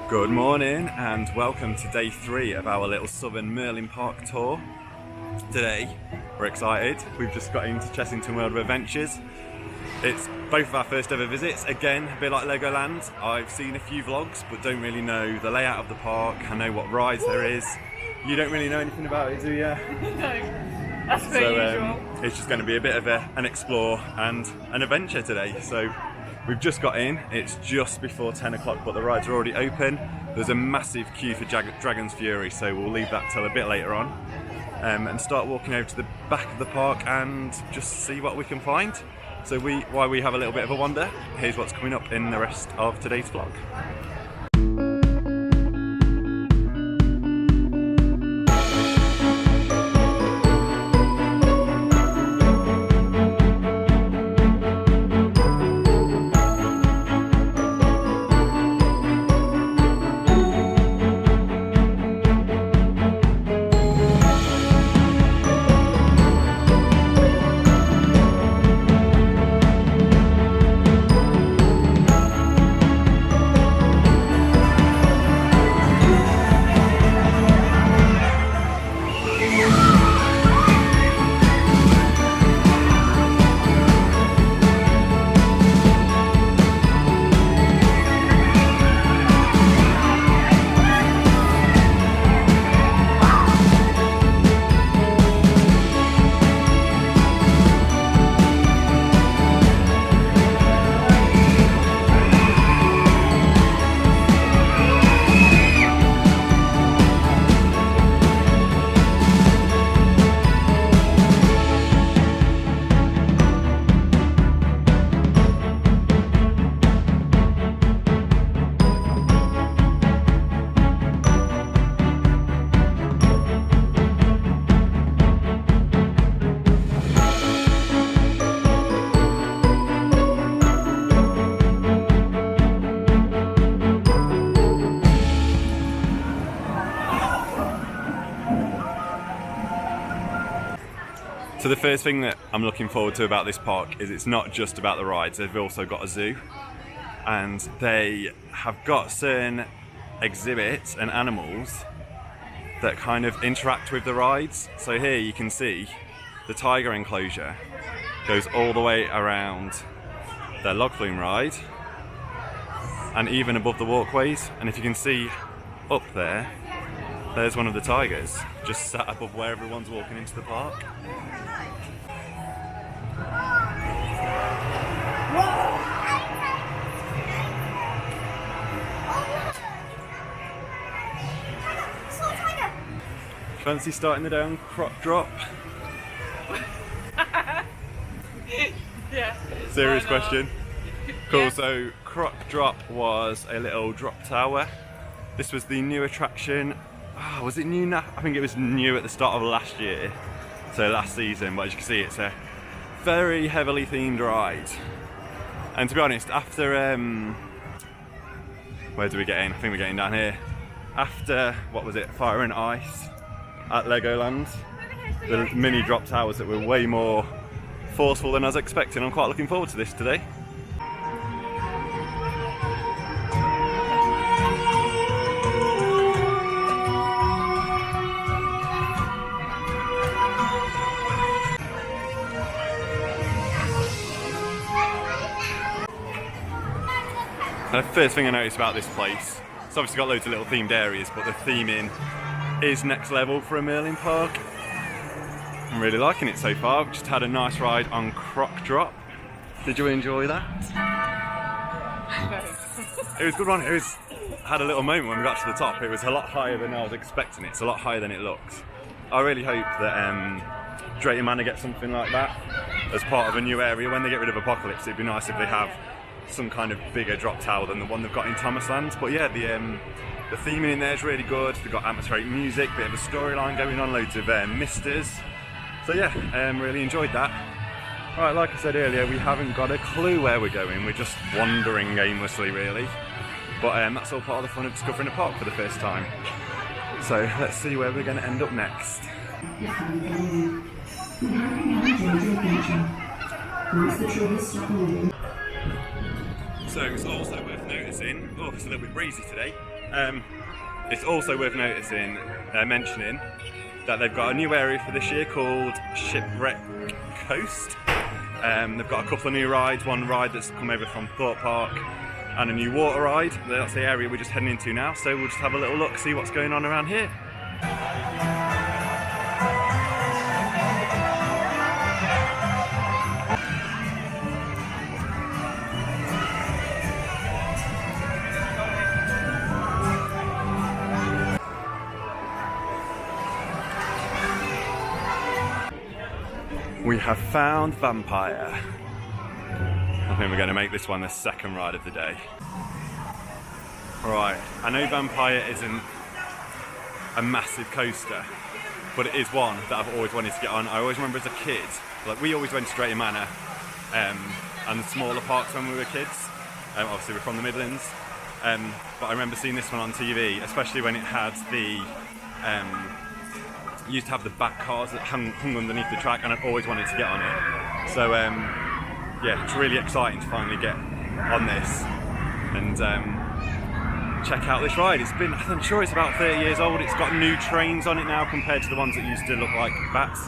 Good morning and welcome to day 3 of our little Southern Merlin Park tour. Today we're excited, we've just got into Chessington World of Adventures. It's both of our first ever visits, again a bit like Legoland. I've seen a few vlogs but don't really know the layout of the park. I know what rides there is. You don't really know anything about it, do you? No, that's very usual. It's just going to be a bit of an explore and an adventure today. So we've just got in, it's just before 10 o'clock but the rides are already open. There's a massive queue for Dragon's Fury, so we'll leave that till a bit later on and start walking over to the back of the park and just see what we can find. So while we have a little bit of a wander, here's what's coming up in the rest of today's vlog. So the first thing that I'm looking forward to about this park is it's not just about the rides, they've also got a zoo. And they have got certain exhibits and animals that kind of interact with the rides. So here you can see the tiger enclosure goes all the way around their log flume ride and even above the walkways. And if you can see up there, there's one of the tigers just sat above where everyone's walking into the park. Fancy starting the day on Croc Drop? Yeah. Serious question. Cool, yeah. So Croc Drop was a little drop tower. This was the new attraction. Oh, was it new now? I think it was new at the start of last year. So last season, but as you can see it's a very heavily themed ride. And to be honest, after, where do we get in? I think we're getting down here. After, what was it, Fire and Ice at Legoland, the mini drop towers that were way more forceful than I was expecting. I'm quite looking forward to this today. The first thing I noticed about this place, it's obviously got loads of little themed areas, but the theming is next level for a Merlin park. I'm really liking it so far. We've just had a nice ride on Croc Drop. Did you enjoy that? It was a good one. It had a little moment when we got to the top. It was a lot higher than I was expecting it. It's a lot higher than it looks. I really hope that Drayton Manor gets something like that as part of a new area. When they get rid of Apocalypse, it'd be nice if they have some kind of bigger drop tower than the one they've got in Thomasland. But yeah, the theming in there is really good. They've got atmospheric music, bit of a storyline going on, loads of misters. So yeah, really enjoyed that. Right, like I said earlier, we haven't got a clue where we're going. We're just wandering aimlessly, really. But that's all part of the fun of discovering a park for the first time. So let's see where we're going to end up next. So it's also worth noticing, oh, it's a little bit breezy today, It's also worth mentioning that they've got a new area for this year called Shipwreck Coast. They've got a couple of new rides, one ride that's come over from Thorpe Park and a new water ride. That's the area we're just heading into now, so we'll just have a little look, see what's going on around here. We have found Vampire. I think we're going to make this one the second ride of the day. Right, I know Vampire isn't a massive coaster, but it is one that I've always wanted to get on. I always remember as a kid, like we always went to Drayton Manor and the smaller parks when we were kids. Obviously we're from the Midlands, but I remember seeing this one on TV, especially when it had the used to have the back cars that hung underneath the track, and I'd always wanted to get on it. So yeah, it's really exciting to finally get on this and check out this ride. It's been, I'm sure it's about 30 years old. It's got new trains on it now compared to the ones that used to look like bats.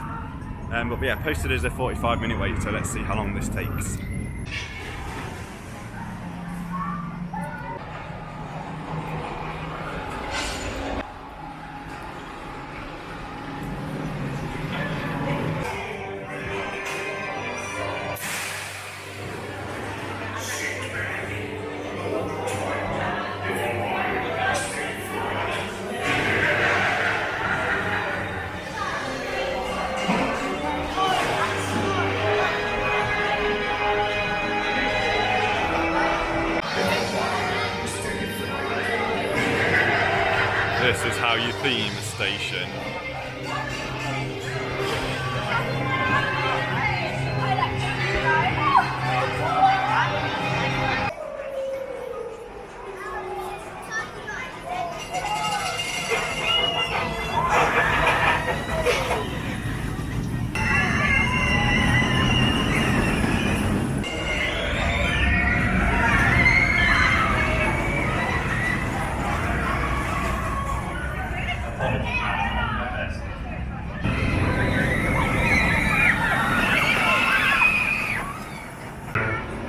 But yeah, posted as a 45-minute wait, so let's see how long this takes. This is how you theme a station.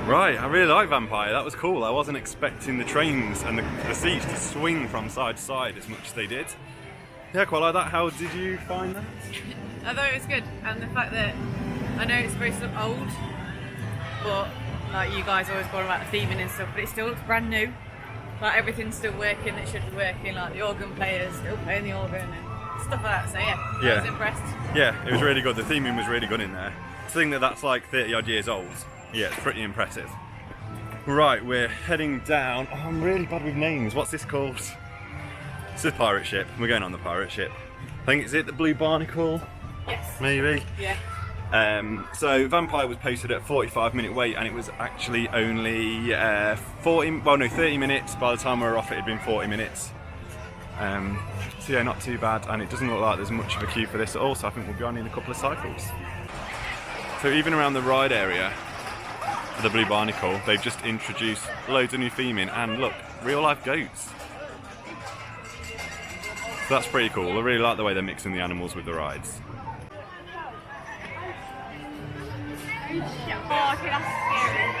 Right, I really like Vampire. That was cool. I wasn't expecting the trains and the seats to swing from side to side as much as they did. Yeah, quite like that. How did you find that? I thought it was good, and the fact that I know it's supposed to look old, but like you guys always go on about the theming and stuff, but it still looks brand new. Like everything's still working that should be working. Like the organ players still playing the organ and stuff like that. So yeah, I was impressed. Yeah, it was really good. The theming was really good in there. To think that that's like 30 odd years old. Yeah, it's pretty impressive. Right, we're heading down. Oh, I'm really bad with names. What's this called? It's a pirate ship. We're going on the pirate ship. I think it's the Blue Barnacle? Yes. Maybe? Yeah. So Vampire was posted at a 45-minute wait, and it was actually only 30 minutes. By the time we were off, it had been 40 minutes. So yeah, not too bad, and it doesn't look like there's much of a queue for this at all, so I think we'll be on in a couple of cycles. So even around the ride area, the Blue Barnacle, they've just introduced loads of new theming, and look, real life goats. So that's pretty cool. I really like the way they're mixing the animals with the rides. Oh, okay, that's scary.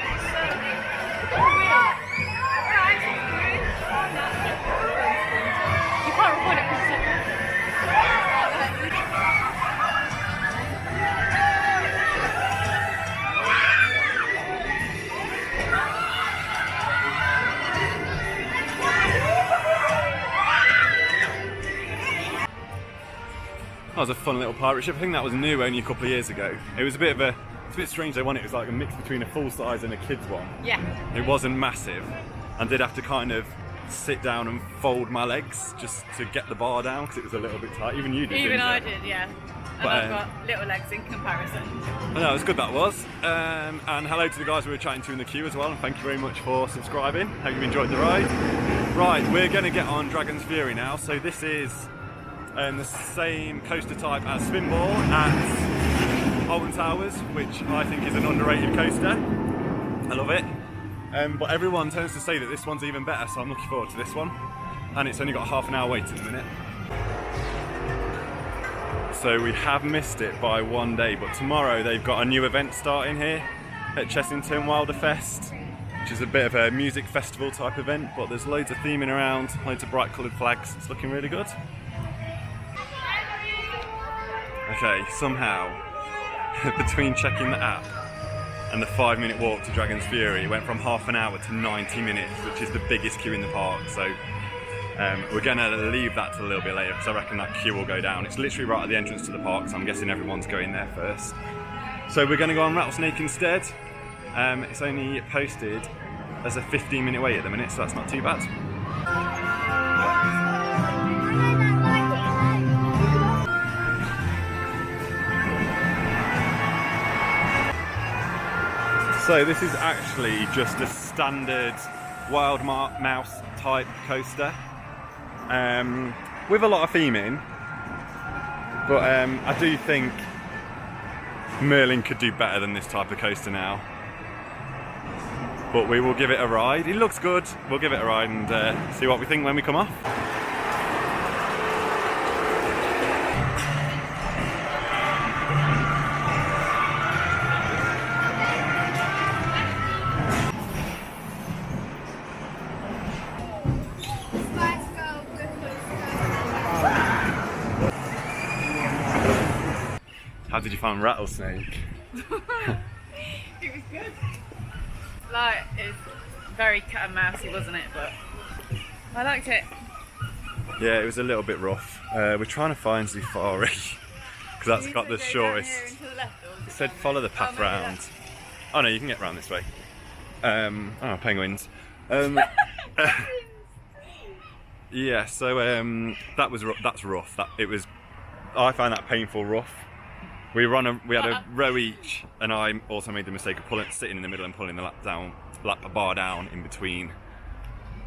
You can't record it because that was a fun little pirate ship. I think that was new only a couple of years ago. It was it's a bit strange though, wasn't it? It was like a mix between a full size and a kid's one. yeah. It wasn't massive, and did have to kind of sit down and fold my legs just to get the bar down because it was a little bit tight. Even you did. Even didn't I you? did, yeah. And But, I've got little legs in comparison. No, it was good, that was. And hello to the guys we were chatting to in the queue as well, and thank you very much for subscribing. Hope you've enjoyed the ride. Right, we're going to get on Dragon's Fury now. So this is the same coaster type as Spinball at Alton Towers, which I think is an underrated coaster. I love it. But everyone tends to say that this one's even better, so I'm looking forward to this one. and it's only got a half an hour wait at the minute. So we have missed it by 1 day, but tomorrow they've got a new event starting here at Chessington Wilder Fest, which is a bit of a music festival type event, but there's loads of theming around, loads of bright coloured flags. It's looking really good. Okay, somehow, between checking the app and the 5-minute walk to Dragon's Fury, it went from half an hour to 90 minutes, which is the biggest queue in the park. So we're going to leave that till a little bit later because I reckon that queue will go down. It's literally right at the entrance to the park, so I'm guessing everyone's going there first. So we're going to go on Rattlesnake instead. It's only posted as a 15-minute wait at the minute, so that's not too bad. So this is actually just a standard wild mouse type coaster with a lot of theming, but I do think Merlin could do better than this type of coaster now. But we will give it a ride. It looks good. We'll give it a ride and see what we think when we come off. How did you find Rattlesnake? It was good. Like, it's very cat and mousey, wasn't it? But I liked it. Yeah, it was a little bit rough. We're trying to find Zufari because that's got the shortest. It said follow the path round. Oh no, you can get round this way. Oh, penguins. Yeah, so that's rough. I found that painful rough. We had a row each, and I also made the mistake of sitting in the middle and pulling the bar down in between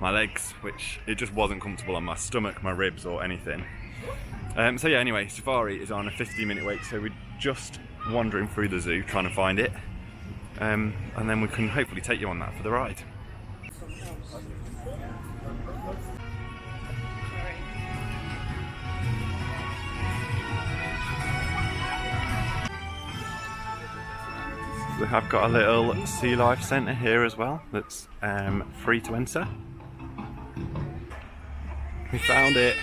my legs, which it just wasn't comfortable on my stomach, my ribs, or anything. So yeah, anyway, Safari is on a 15-minute wait, so we're just wandering through the zoo trying to find it, and then we can hopefully take you on that for the ride. We have got a little sea life centre here as well that's free to enter. We found it.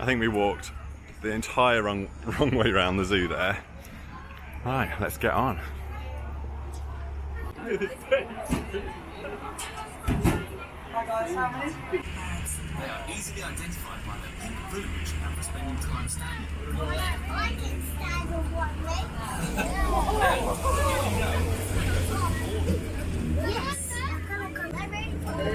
I think we walked the entire wrong way around the zoo there. Right, let's get on. Hi guys, how many? They are easily identified by their pink plumage and for spending time standing. I can stand on one leg.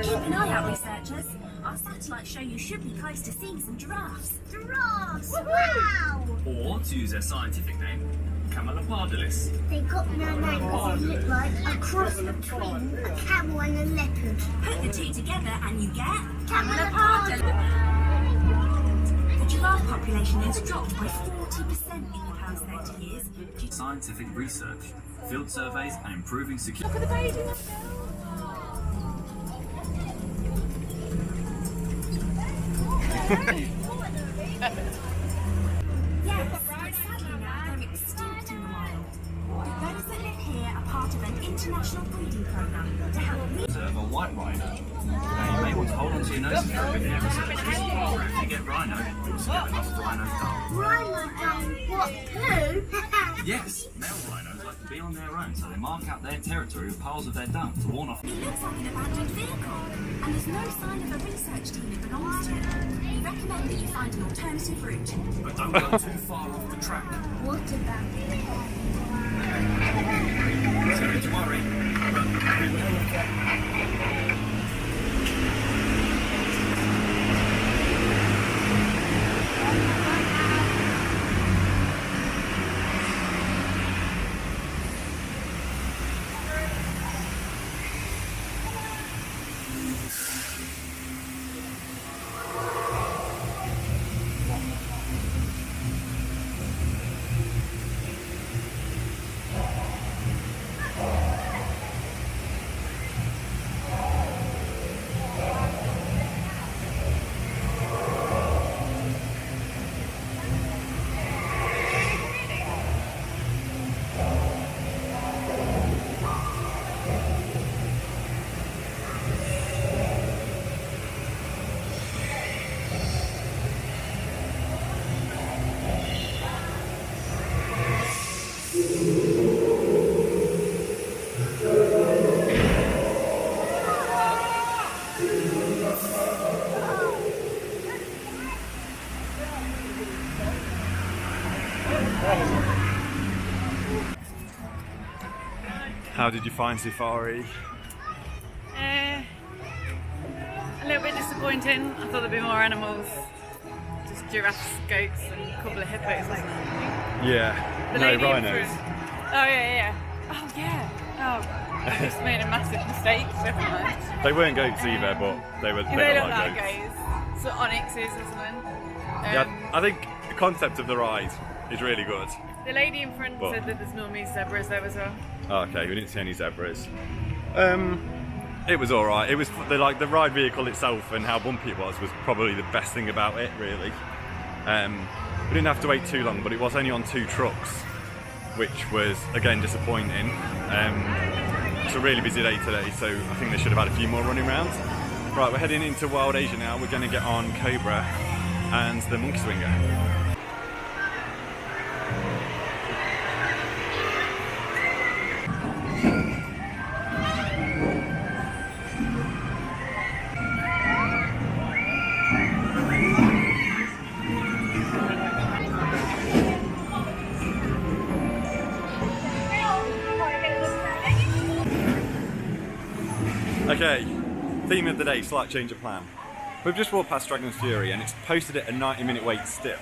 Keep an eye out, researchers. Our satellites show you should be close to seeing some giraffes. Giraffes! Wow! Or, to use their scientific name, Camelopardalis. They got no name because they look like a cross between a camel and a leopard. Put the two together and you get Camelopardalis. The giraffe population has dropped by 40% in the past 30 years. Scientific research, field surveys, and improving security. Look at the baby. Yes, but sadly now they're extinct in the wild. But those that live here are part of an international breeding program to help Observe a white rhino. Now you may want to hold onto your nose for a bit here, researchers. Or if you get rhino, you'll get enough rhino dull. Rhino dung, what, poo? Yes, male rhinos like to be on their own, so they mark out their territory with piles of their dung to warn off. It looks like an abandoned vehicle, and there's no sign of a research team it belongs to. We recommend that you find an alternative route. But don't go too far off the track. What about it? Sorry to worry, but we will. how did you find Safari? A little bit disappointing. I thought there'd be more animals. Just giraffes, goats, and a couple of hippos, wasn't there? Yeah. The No lady in rhinos. front- Oh yeah. Oh yeah. Oh, I just made a massive mistake. Never mind. They weren't goats either, but they They look look like like goats. goats. So onyxes or something. Yeah, I think the concept of the ride is really good. The lady in front But- said that there's normally zebras there as well. Oh, okay, we didn't see any zebras. It was alright. It was the ride vehicle itself and how bumpy it was probably the best thing about it, really. We didn't have to wait too long, but it was only on 2 trucks, which was again disappointing. It's a really busy day today, so I think they should have had a few more running rounds. Right, we're heading into Wild Asia now. We're going to get on Cobra and the Monkey Swinger. Okay, theme of the day, slight change of plan. We've just walked past Dragon's Fury and it's posted at a 90-minute wait still.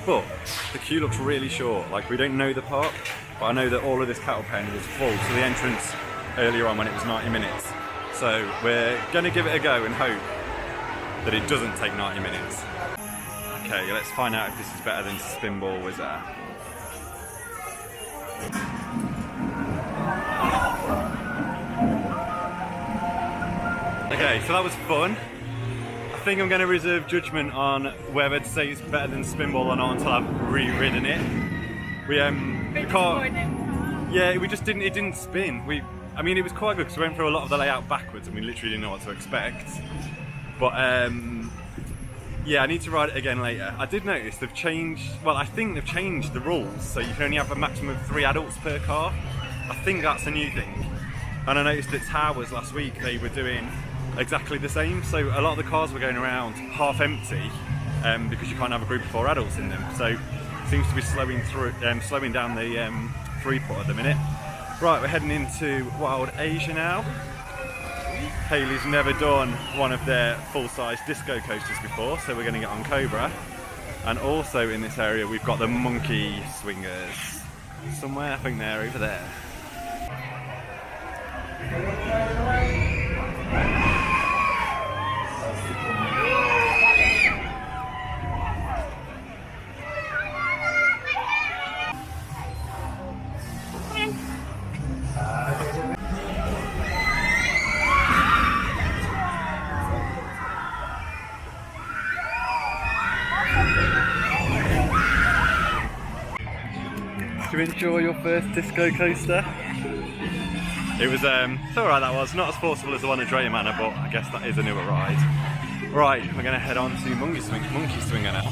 But the queue looks really short. Like, we don't know the park, but I know that all of this cattle pen was full to the entrance earlier on when it was 90 minutes. So we're gonna give it a go and hope that it doesn't take 90 minutes. Okay, let's find out if this is better than Spinball Wizard. Okay, so that was fun. I think I'm going to reserve judgment on whether to say it's better than Spinball or not until I've re-ridden it. Bit disappointing. Yeah, it didn't spin. I mean, it was quite good because we went through a lot of the layout backwards and we literally didn't know what to expect. But yeah, I need to ride it again later. I did notice they've changed, well, I think they've changed the rules, so you can only have a maximum of 3 adults per car. I think that's a new thing. And I noticed at Towers last week they were doing exactly the same, so a lot of the cars were going around half empty because you can't have a group of 4 adults in them, so it seems to be slowing down the throughput at the minute. Right, we're heading into Wild Asia now. Hayley's never done one of their full-size disco coasters before, so we're going to get on Cobra. And also in this area we've got the Monkey Swingers somewhere. I think they're over there. Did you enjoy your first disco coaster? It was, it's alright that was, not as forceful as the one at Drayton Manor, but I guess that is a newer ride. Right, we're going to head on to Monkey Swinger now.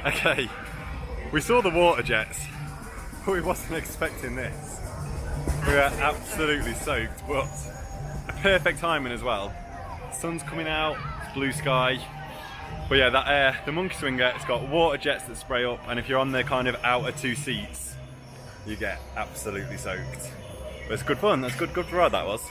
Okay, we saw the water jets, but we wasn't expecting this. We were absolutely soaked, but a perfect timing as well. The sun's coming out, it's blue sky. But yeah, the Monkey Swinger, it's got water jets that spray up, and if you're on the kind of outer 2 seats, you get absolutely soaked. But it's good fun, that's good for ride that was.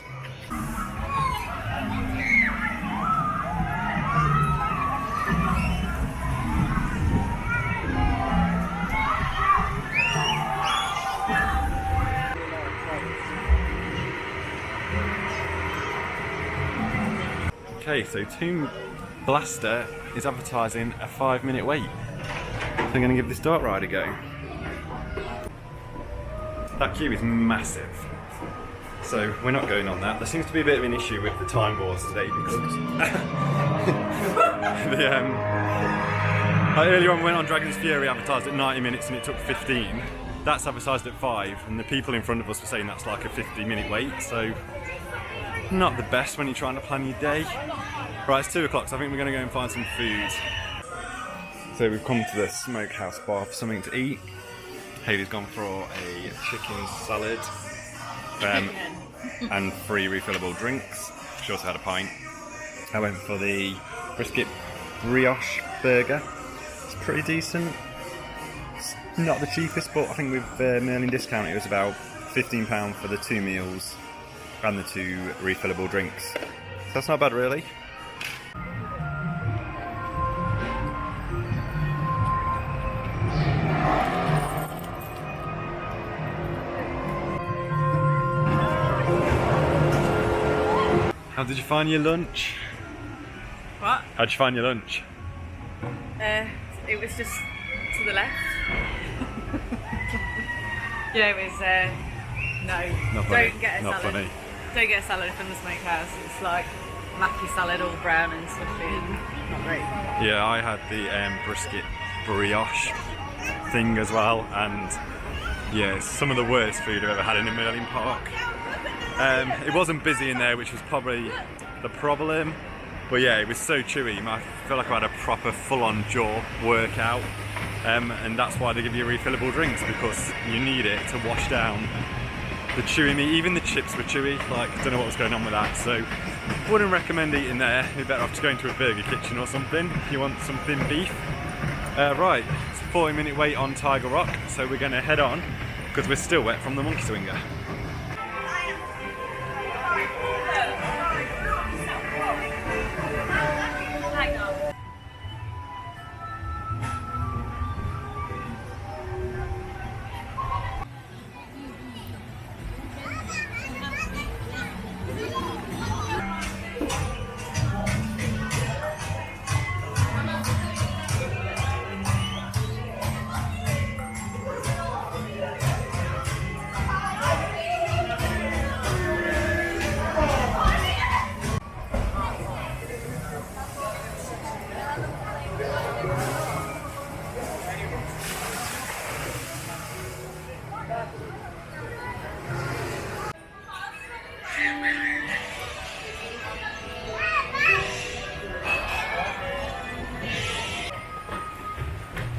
Okay, so Tomb Blaster is advertising a 5-minute wait. So I'm going to give this dark ride a go. That queue is massive. So we're not going on that. There seems to be a bit of an issue with the time wars today because earlier on we went on Dragon's Fury advertised at 90 minutes and it took 15. That's advertised at 5 and the people in front of us were saying that's like a 50-minute wait, so not the best when you're trying to plan your day. Right, it's 2 o'clock, so I think we're going to go and find some food. So we've come to the smokehouse bar for something to eat. Hayley's gone for a chicken salad and 3 refillable drinks. She also had a pint. I went for the brisket brioche burger. It's pretty decent. It's not the cheapest, but I think with Merlin discount it was about £15 for the 2 meals and the 2 refillable drinks. So that's not bad really. How did you find your lunch? What? How'd you find your lunch? It was just to the left. Yeah, it was, no. Not funny. Don't get a Not salad. funny. Don't get a salad from the smokehouse. It's like mackie salad, all brown and stuffy and not great. Yeah, I had the brisket brioche thing as well, and yeah, it's some of the worst food I've ever had in a Merlin Park. It wasn't busy in there, which was probably the problem, but yeah, it was so chewy. I feel like I had a proper full-on jaw workout, and that's why they give you refillable drinks, because you need it to wash down the chewy meat. Even the chips were chewy, like I don't know what was going on with that, so wouldn't recommend eating there. You're better off just going to a burger kitchen or something if you want something beef. Right, it's a 40-minute wait on Tiger Rock, so we're going to head on because we're still wet from the monkey swinger.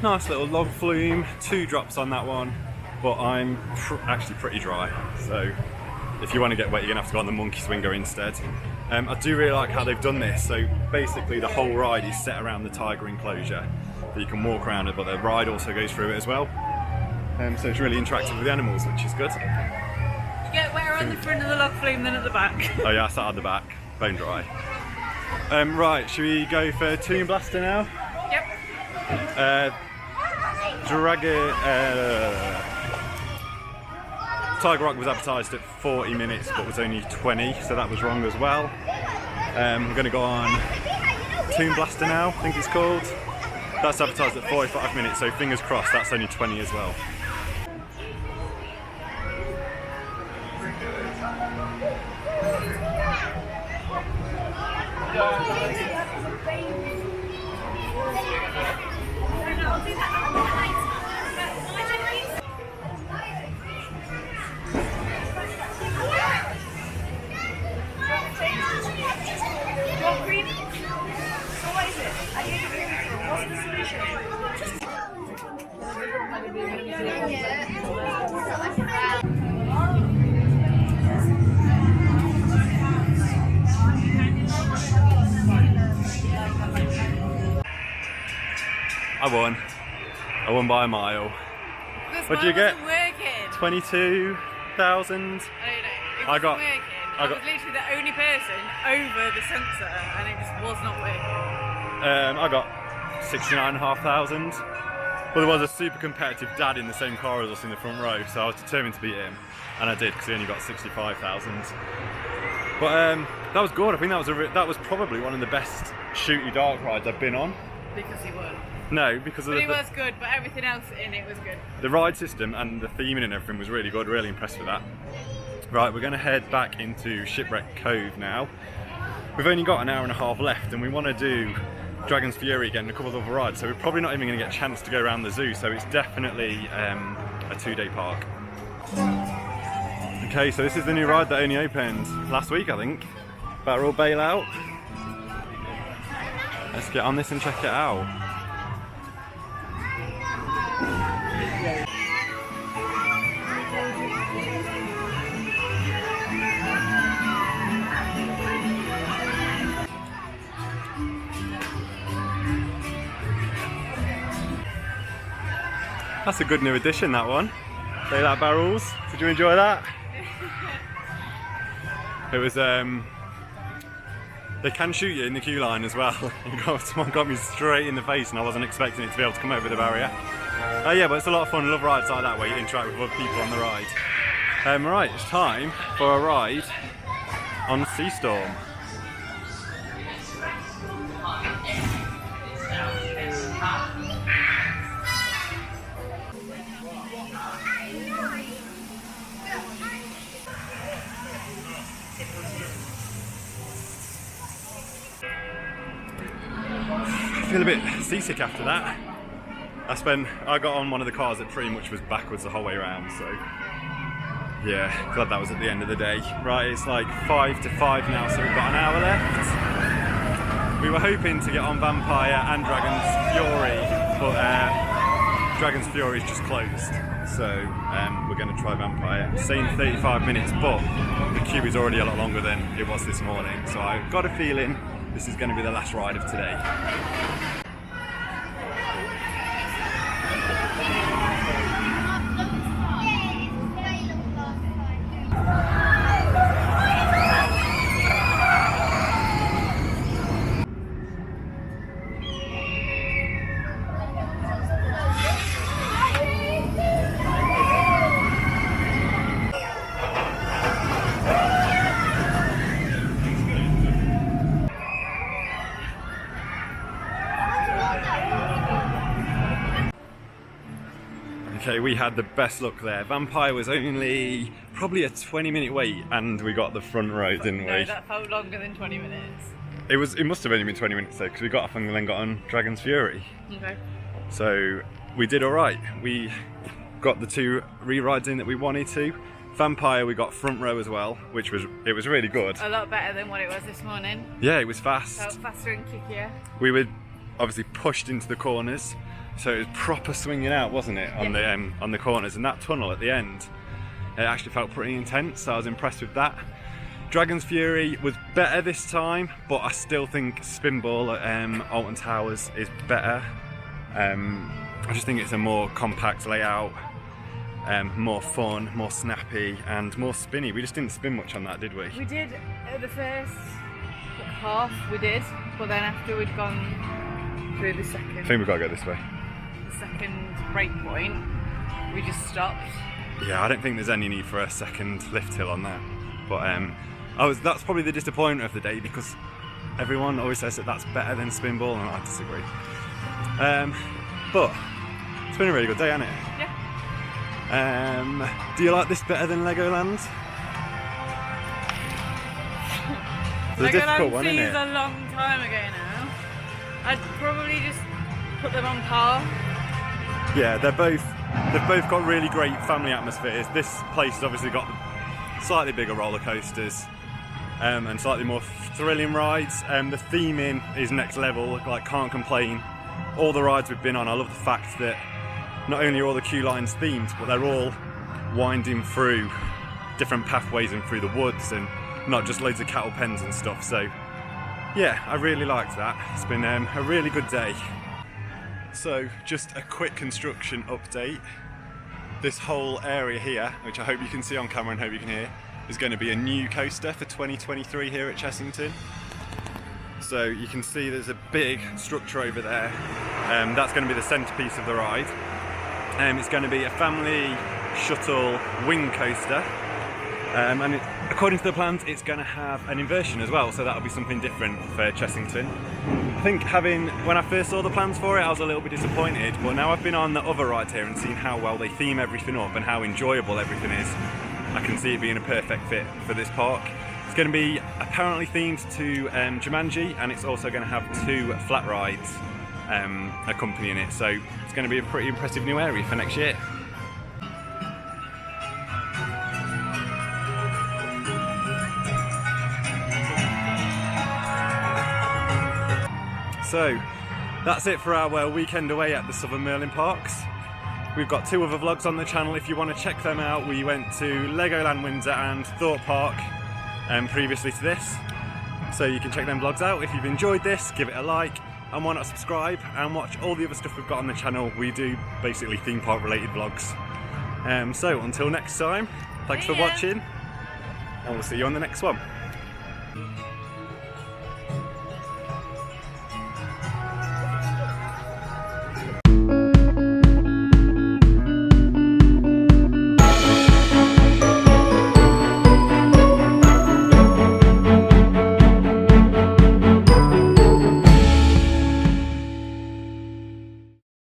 Nice little log flume, 2 drops on that one, but I'm actually pretty dry, so if you want to get wet you're going to have to go on the monkey swinger instead. I do really like how they've done this, so basically the whole ride is set around the tiger enclosure, but you can walk around it, but the ride also goes through it as well, so it's really interactive with the animals, which is good. You get wetter on the front of the log flume than at the back. Oh yeah, I sat at the back, bone dry. Right, should we go for Toon Blaster now? Yep. Tiger Rock was advertised at 40 minutes but was only 20, so that was wrong as well. We're going to go on Toon Blaster now, I think it's called. That's advertised at 45 minutes, so fingers crossed that's only 20 as well. I won by a mile. What did you get? 22,000. I don't know. I got was literally the only person over the sensor and it just was not working. I got 69,500. Well, there was a super competitive dad in the same car as us in the front row, so I was determined to beat him, and I did because he only got 65,000. But that was good. I think that was probably one of the best shooty dark rides I've been on. Because he won. No, because of he was good, but everything else in it was good. The ride system and the theming and everything was really good. Really impressed with that. Right, we're going to head back into Shipwreck Cove now. We've only got an hour and a half left and we want to do Dragon's Fury again and a couple of other rides, so we're probably not even going to get a chance to go around the zoo, so it's definitely a 2-day park. Okay, so this is the new ride that only opened last week, I think. Barrel Bailout. Let's get on this and check it out. That's a good new addition, that one. Bailout barrels. Did you enjoy that? It was, they can shoot you in the queue line as well. Someone got me straight in the face and I wasn't expecting it to be able to come over the barrier. Yeah, but it's a lot of fun. I love rides like that where you interact with other people on the ride. Right, it's time for a ride on Sea Storm. I feel a bit seasick after that. I got on one of the cars that pretty much was backwards the whole way around, so yeah, glad that was at the end of the day. Right, it's like 5 to 5 now, so we've got an hour left. We were hoping to get on Vampire and Dragon's Fury, but Dragon's Fury is just closed, so we're going to try Vampire. Saying 35 minutes, but the queue is already a lot longer than it was this morning, so I've got a feeling this is going to be the last ride of today. Okay, we had the best luck there. Vampire was only probably a 20-minute wait and we got the front row, didn't we? No, that felt longer than 20 minutes. It must have only been 20 minutes though, because we got off and then got on Dragon's Fury. Okay. So we did alright. We got the 2 re-rides in that we wanted to. Vampire, we got front row as well, which was really good. A lot better than what it was this morning. Yeah, it was fast. Felt faster and kickier. We were obviously pushed into the corners. So it was proper swinging out, wasn't it, on the corners, and that tunnel at the end, it actually felt pretty intense, so I was impressed with that. Dragon's Fury was better this time, but I still think Spinball at Alton Towers is better. I just think it's a more compact layout, more fun, more snappy, and more spinny. We just didn't spin much on that, did we? We did the first half, we did, but then after we'd gone through the second... I think we've got to go this way. Second break point, we just stopped. Yeah, I don't think there's any need for a second lift hill on that, but that's probably the disappointment of the day, because everyone always says that that's better than Spinball and I disagree. But it's been a really good day, hasn't it? Yeah. Do you like this better than Legoland? It's a difficult one, isn't it? a long time ago now. I'd probably just put them on par. Yeah, they've both got really great family atmospheres. This place has obviously got slightly bigger roller coasters and slightly more thrilling rides. The theming is next level, like can't complain. All the rides we've been on, I love the fact that not only are all the queue lines themed, but they're all winding through different pathways and through the woods and not just loads of cattle pens and stuff. So yeah, I really liked that. It's been a really good day. So just a quick construction update. This whole area here, which I hope you can see on camera and hope you can hear, is going to be a new coaster for 2023 here at Chessington. So you can see there's a big structure over there. That's going to be the centrepiece of the ride. It's going to be a family shuttle wing coaster. And according to the plans, it's going to have an inversion as well, so that'll be something different for Chessington. I think when I first saw the plans for it, I was a little bit disappointed, but now I've been on the other rides here and seen how well they theme everything up and how enjoyable everything is. I can see it being a perfect fit for this park. It's going to be apparently themed to Jumanji, and it's also going to have 2 flat rides accompanying it, so it's going to be a pretty impressive new area for next year. So that's it for our weekend away at the Southern Merlin Parks. We've got 2 other vlogs on the channel if you want to check them out. We went to Legoland Windsor and Thorpe Park previously to this, so you can check them vlogs out. If you've enjoyed this, give it a like, and why not subscribe and watch all the other stuff we've got on the channel. We do basically theme park related vlogs. So until next time, thanks for watching, and we'll see you on the next one.